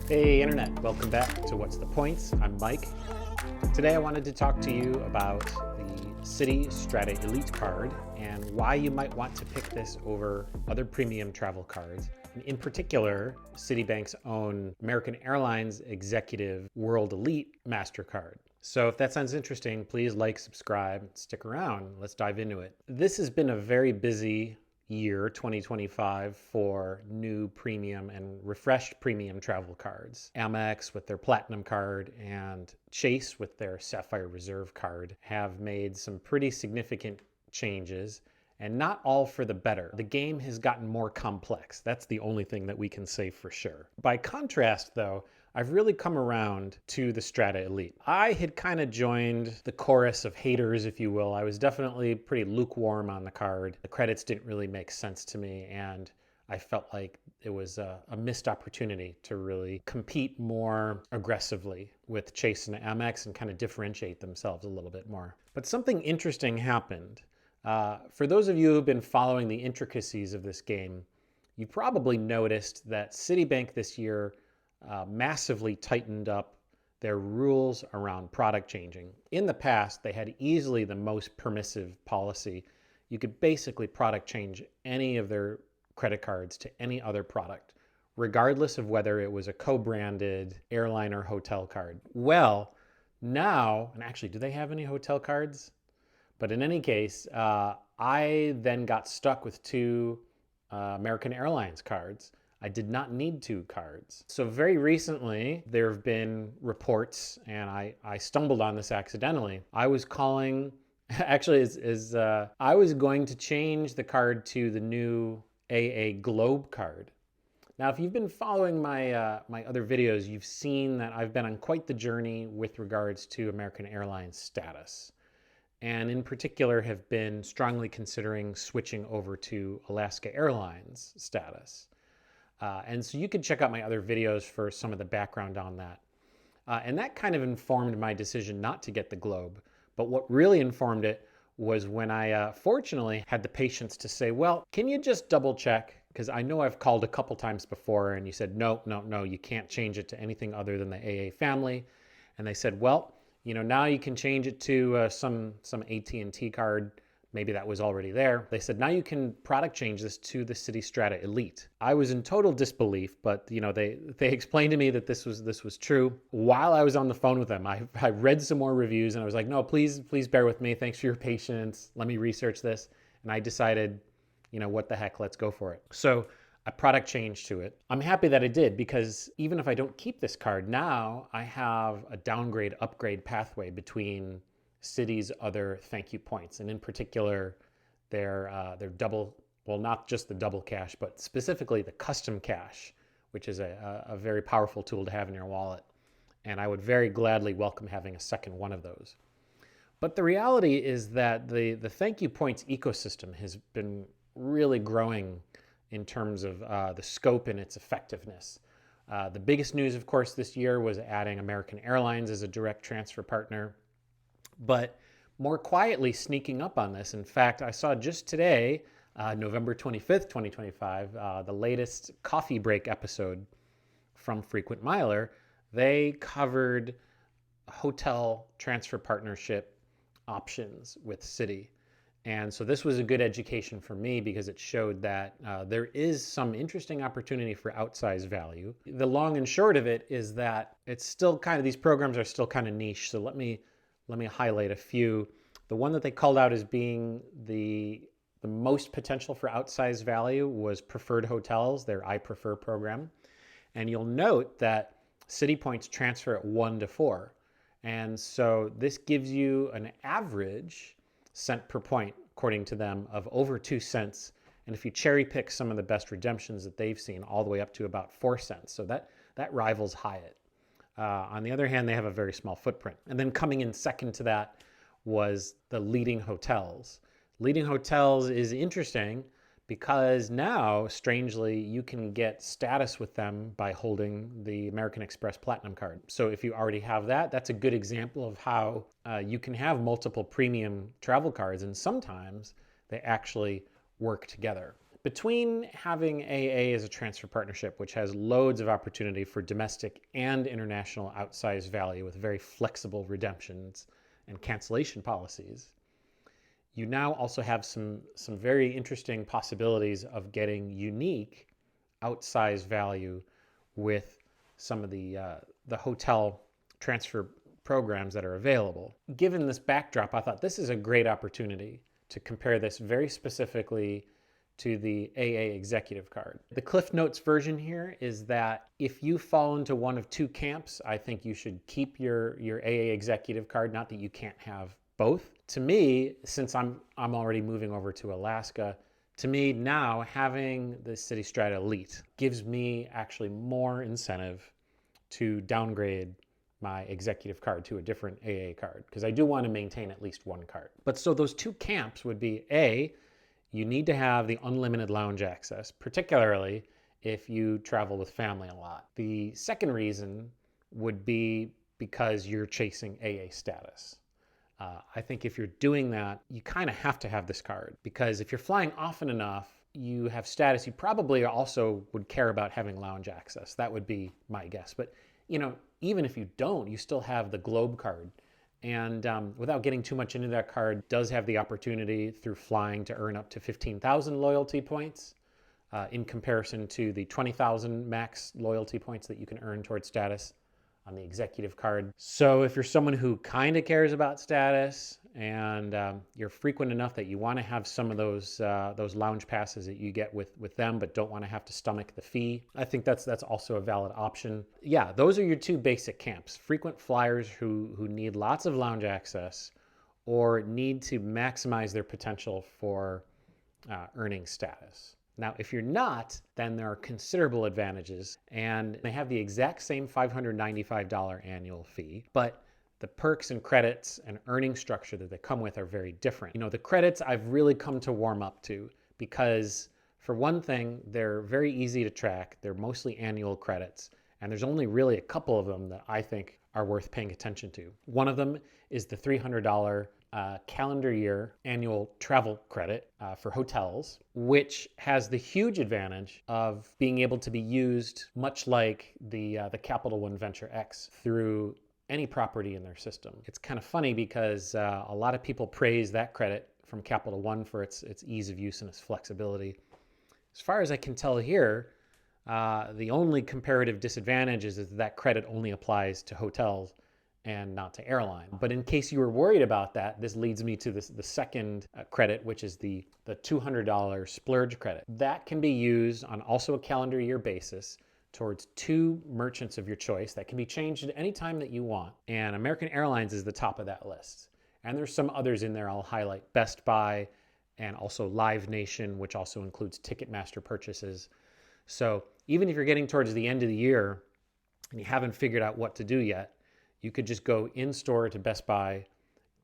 Hey Internet, welcome back to What's the Points? I'm Mike. Today I wanted to talk to you about the Citi Strata Elite card and why you might want to pick this over other premium travel cards. And in particular, Citibank's own American Airlines Executive World Elite MasterCard. So if that sounds interesting, please like, subscribe, stick around. Let's dive into it. This has been a very busy year 2025 for new premium and refreshed premium travel cards. Amex with their Platinum card and Chase with their Sapphire Reserve card have made some pretty significant changes, and not all for the better. The game has gotten more complex. That's the only thing that we can say for sure. By contrast, though, I've really come around to the Strata Elite. I had kind of joined the chorus of haters, if you will. I was definitely pretty lukewarm on the card. The credits didn't really make sense to me, and I felt like it was a missed opportunity to really compete more aggressively with Chase and Amex and kind of differentiate themselves a little bit more. But something interesting happened. For those of you who've been following the intricacies of this game, you probably noticed that Citibank this year massively tightened up their rules around product changing. In the past, they had easily the most permissive policy. You could basically product change any of their credit cards to any other product, regardless of whether it was a co-branded airline or hotel card. Well, now, and actually, do they have any hotel cards? But in any case, I then got stuck with two American Airlines cards. I did not need two cards. So very recently, there have been reports, and I stumbled on this accidentally. I was calling, actually, I was going to change the card to the new AA Globe card. Now, if you've been following my my other videos, you've seen that I've been on quite the journey with regards to American Airlines status, and in particular have been strongly considering switching over to Alaska Airlines status. And so you can check out my other videos for some of the background on that. And that kind of informed my decision not to get the Globe. But what really informed it was when I fortunately had the patience to say, well, can you just double check? Because I know I've called a couple times before and you said, no, you can't change it to anything other than the AA family. And they said, well, you know, now you can change it to some AT&T card. Maybe that was already there. They said, now you can product change this to the Citi Strata Elite. I was in total disbelief, but you know, they explained to me that this was true. While I was on the phone with them, I read some more reviews and I was like, no, please bear with me. Thanks for your patience. Let me research this. And I decided, you know, what the heck, let's go for it. So I product changed to it. I'm happy that I did, because even if I don't keep this card, now I have a downgrade upgrade pathway between Citi's other ThankYou points, and in particular their double, well, not just the double cash, but specifically the custom cash, which is a very powerful tool to have in your wallet. And I would very gladly welcome having a second one of those. But the reality is that the ThankYou points ecosystem has been really growing in terms of the scope and its effectiveness. The biggest news, of course, this year was adding American Airlines as a direct transfer partner. But more quietly sneaking up on this, in fact, I saw just today, November 25th, 2025, the latest coffee break episode from Frequent Miler. They covered hotel transfer partnership options with Citi. And so this was a good education for me, because it showed that there is some interesting opportunity for outsized value. The long and short of it is that it's still kind of, these programs are still kind of niche. So let me highlight a few. The one that they called out as being the most potential for outsized value was Preferred Hotels, their I Prefer program. And you'll note that Citi points transfer at 1 to 4. And so this gives you an average cent per point, according to them, of over 2 cents. And if you cherry pick some of the best redemptions that they've seen, all the way up to about 4 cents. So that rivals Hyatt. On the other hand, they have a very small footprint. And then coming in second to that was the Leading Hotels. Leading Hotels is interesting because now, strangely, you can get status with them by holding the American Express Platinum card. So if you already have that, that's a good example of how you can have multiple premium travel cards, and sometimes they actually work together. between having AA as a transfer partnership, which has loads of opportunity for domestic and international outsized value with very flexible redemptions and cancellation policies, you now also have some very interesting possibilities of getting unique outsized value with some of the hotel transfer programs that are available. Given this backdrop, I thought this is a great opportunity to compare this very specifically to the AA executive card. The Cliff Notes version here is that if you fall into one of two camps, I think you should keep your AA executive card, not that you can't have both. To me, since I'm already moving over to Alaska, to me now having the Citi Strata Elite gives me actually more incentive to downgrade my executive card to a different AA card, because I do want to maintain at least one card. But so those two camps would be A, you need to have the unlimited lounge access, particularly if you travel with family a lot. The second reason would be because you're chasing AA status. I think if you're doing that, you kind of have to have this card, because if you're flying often enough, you have status, you probably also would care about having lounge access. That would be my guess. But even if you don't, you still have the Globe card. And without getting too much into that card, does have the opportunity through flying to earn up to 15,000 loyalty points in comparison to the 20,000 max loyalty points that you can earn towards status on the executive card. So if you're someone who kind of cares about status and you're frequent enough that you want to have some of those lounge passes that you get with them, but don't want to have to stomach the fee, I think that's also a valid option. Yeah, those are your two basic camps: frequent flyers who need lots of lounge access or need to maximize their potential for earning status. Now, if you're not, then there are considerable advantages, and they have the exact same $595 annual fee, but the perks and credits and earning structure that they come with are very different. The credits I've really come to warm up to because, for one thing, they're very easy to track. They're mostly annual credits, and there's only really a couple of them that I think are worth paying attention to. One of them is the $300 calendar year annual travel credit for hotels, which has the huge advantage of being able to be used much like the Capital One Venture X through any property in their system. It's kind of funny because a lot of people praise that credit from Capital One for its ease of use and its flexibility. As far as I can tell here, the only comparative disadvantage is that credit only applies to hotels and not to airline. But in case you were worried about that, this leads me to the second credit, which is the $200 splurge credit. That can be used on also a calendar year basis towards two merchants of your choice that can be changed at any time that you want. And American Airlines is the top of that list. And there's some others in there I'll highlight: Best Buy and also Live Nation, which also includes Ticketmaster purchases. So even if you're getting towards the end of the year and you haven't figured out what to do yet, you could just go in-store to Best Buy,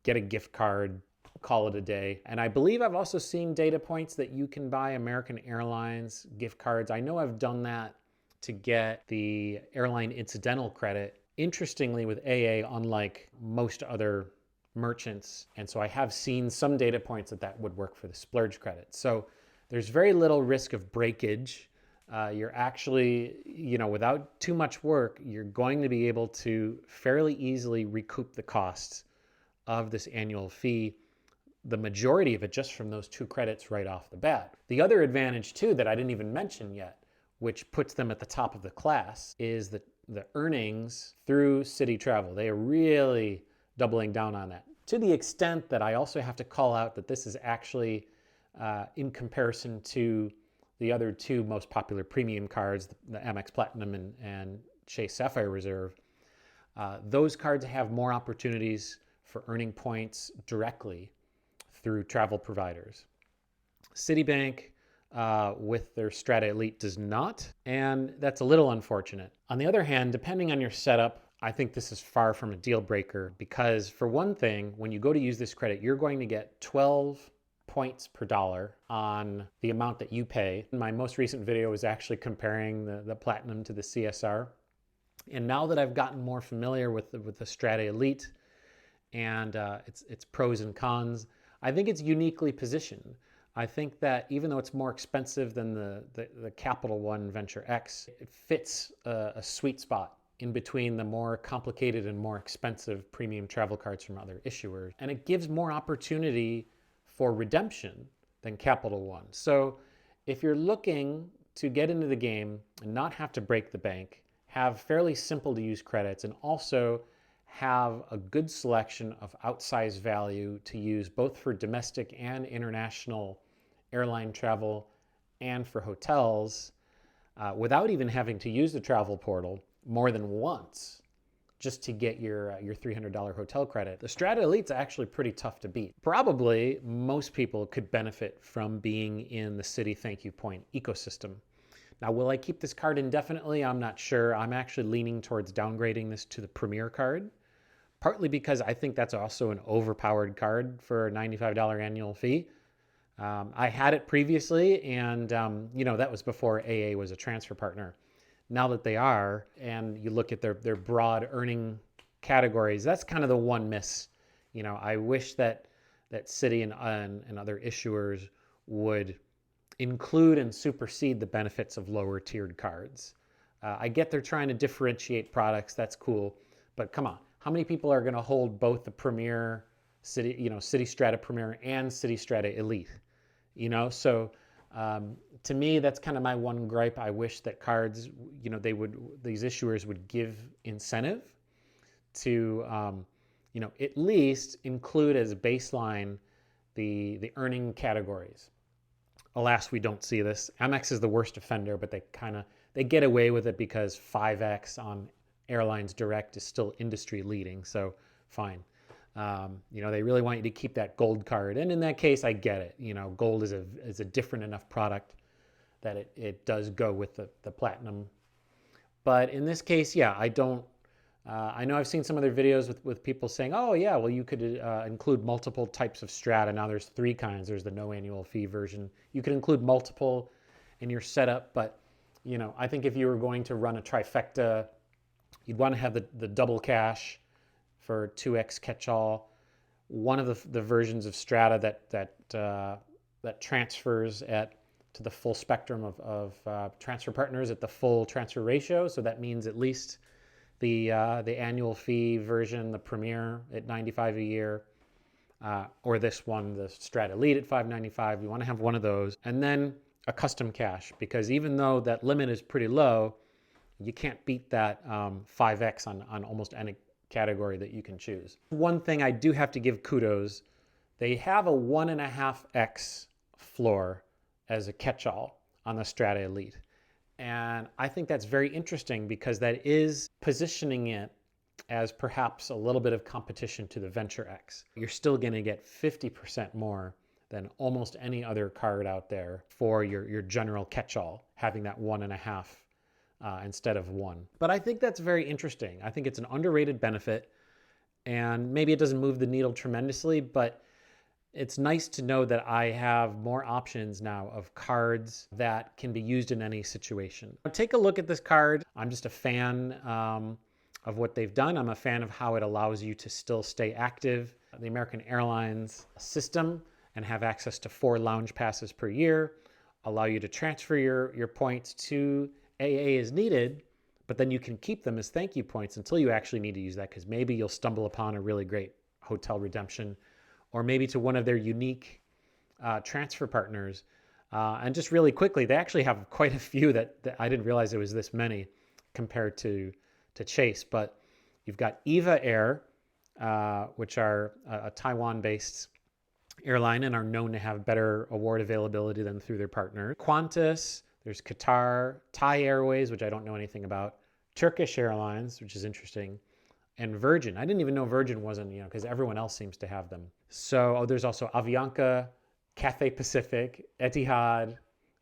get a gift card, call it a day. And I believe I've also seen data points that you can buy American Airlines gift cards. I know I've done that to get the airline incidental credit. Interestingly, with AA, unlike most other merchants, and so I have seen some data points that would work for the splurge credit. So there's very little risk of breakage. You're actually, without too much work, you're going to be able to fairly easily recoup the costs of this annual fee, the majority of it just from those two credits right off the bat. The other advantage too that I didn't even mention yet, which puts them at the top of the class, is the earnings through Citi Travel. They are really doubling down on that, to the extent that I also have to call out that this is actually in comparison to the other two most popular premium cards, the Amex Platinum and Chase Sapphire Reserve. Those cards have more opportunities for earning points directly through travel providers. Citibank, with their Strata Elite, does not, and that's a little unfortunate. On the other hand, depending on your setup, I think this is far from a deal breaker, because for one thing, when you go to use this credit, you're going to get 12 points per dollar on the amount that you pay. My most recent video was actually comparing the Platinum to the CSR. And now that I've gotten more familiar with the Strata Elite and its pros and cons, I think it's uniquely positioned. I think that even though it's more expensive than the Capital One Venture X, it fits a sweet spot in between the more complicated and more expensive premium travel cards from other issuers. And it gives more opportunity for redemption than Capital One. So if you're looking to get into the game and not have to break the bank, have fairly simple to use credits, and also have a good selection of outsized value to use both for domestic and international airline travel and for hotels, without even having to use the travel portal more than once just to get your $300 hotel credit. The Strata Elite's actually pretty tough to beat. Probably most people could benefit from being in the Citi ThankYou point ecosystem. Now, will I keep this card indefinitely? I'm not sure. I'm actually leaning towards downgrading this to the Premier card, partly because I think that's also an overpowered card for a $95 annual fee. I had it previously, and that was before AA was a transfer partner. Now that they are, and you look at their broad earning categories, that's kind of the one miss. I wish that Citi and other issuers would include and supersede the benefits of lower tiered cards. I get they're trying to differentiate products. That's cool. But come on, how many people are going to hold both the Premier Citi Strata Premier and Citi Strata Elite? So to me, that's kind of my one gripe. I wish that cards, these issuers would give incentive to, at least include as a baseline the earning categories. Alas, we don't see this. Amex is the worst offender, but they get away with it because 5X on Airlines Direct is still industry leading, so fine. They really want you to keep that gold card, and in that case, I get it. Gold is a different enough product that it does go with the platinum. But in this case, yeah, I don't. I know I've seen some other videos with people saying, oh yeah, well you could include multiple types of strata. Now there's 3 kinds. There's the no annual fee version. You could include multiple in your setup, but I think if you were going to run a trifecta, you'd want to have the double cash for 2x catch-all. One of the versions of strata that transfers to the full spectrum of transfer partners at the full transfer ratio. So that means at least the annual fee version, the Premier at $95 a year, or this one, the Strata Elite at $595. You want to have one of those, and then a custom cash, because even though that limit is pretty low, you can't beat that 5x on almost any category that you can choose. One thing I do have to give kudos, they have a 1.5x floor as a catch-all on the Strata Elite. And I think that's very interesting because that is positioning it as perhaps a little bit of competition to the Venture X. You're still going to get 50% more than almost any other card out there for your general catch-all, having that 1.5 instead of 1. But I think that's very interesting. I think it's an underrated benefit, and maybe it doesn't move the needle tremendously, but it's nice to know that I have more options now of cards that can be used in any situation. Take a look at this card. I'm just a fan of what they've done. I'm a fan of how it allows you to still stay active. The American Airlines system and have access to 4 lounge passes per year, allow you to transfer your points to AA as needed, but then you can keep them as thank you points until you actually need to use that, because maybe you'll stumble upon a really great hotel redemption, or maybe to one of their unique transfer partners. And just really quickly, they actually have quite a few that I didn't realize there was this many compared to Chase. But you've got Eva Air, which are a Taiwan-based airline and are known to have better award availability than through their partners. Qantas, there's Qatar, Thai Airways, which I don't know anything about, Turkish Airlines, which is interesting, and Virgin. I didn't even know Virgin wasn't, because everyone else seems to have them. So there's also Avianca, Cathay Pacific, Etihad,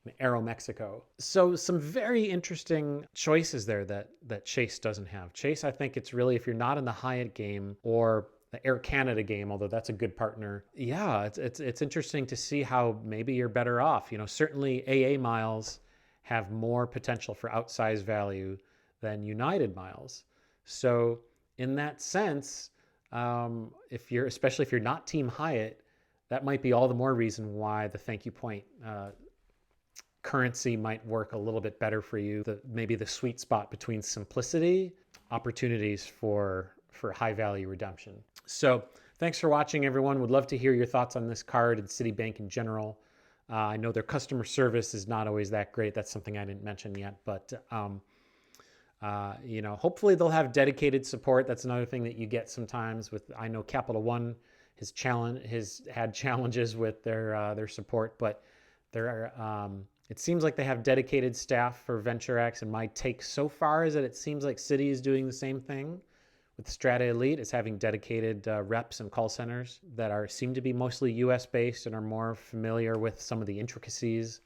and Aeromexico. So some very interesting choices there that Chase doesn't have. Chase, I think it's really, if you're not in the Hyatt game or the Air Canada game, although that's a good partner. Yeah, it's interesting to see how maybe you're better off. Certainly AA miles have more potential for outsized value than United miles. So in that sense, especially if you're not Team Hyatt, that might be all the more reason why the ThankYou point currency might work a little bit better for you. Maybe the sweet spot between simplicity, opportunities for high value redemption. So thanks for watching, everyone. Would love to hear your thoughts on this card and Citibank in general. I know their customer service is not always that great. That's something I didn't mention yet, but hopefully they'll have dedicated support. That's another thing that you get sometimes with, I know Capital One has had challenges with their support, but it seems like they have dedicated staff for VentureX, and my take so far is that it seems like Citi is doing the same thing with Strata Elite. It's having dedicated reps and call centers that seem to be mostly US based and are more familiar with some of the intricacies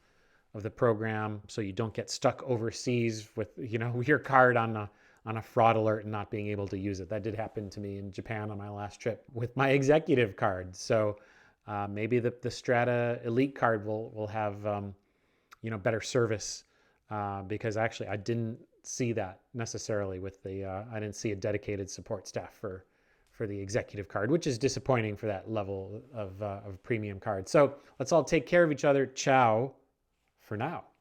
of the program, so you don't get stuck overseas with your card on a fraud alert and not being able to use it. That did happen to me in Japan on my last trip with my executive card. So maybe the Strata Elite card will have better service, because actually I didn't see that necessarily with I didn't see a dedicated support staff for the executive card, which is disappointing for that level of premium card. So let's all take care of each other. Ciao for now.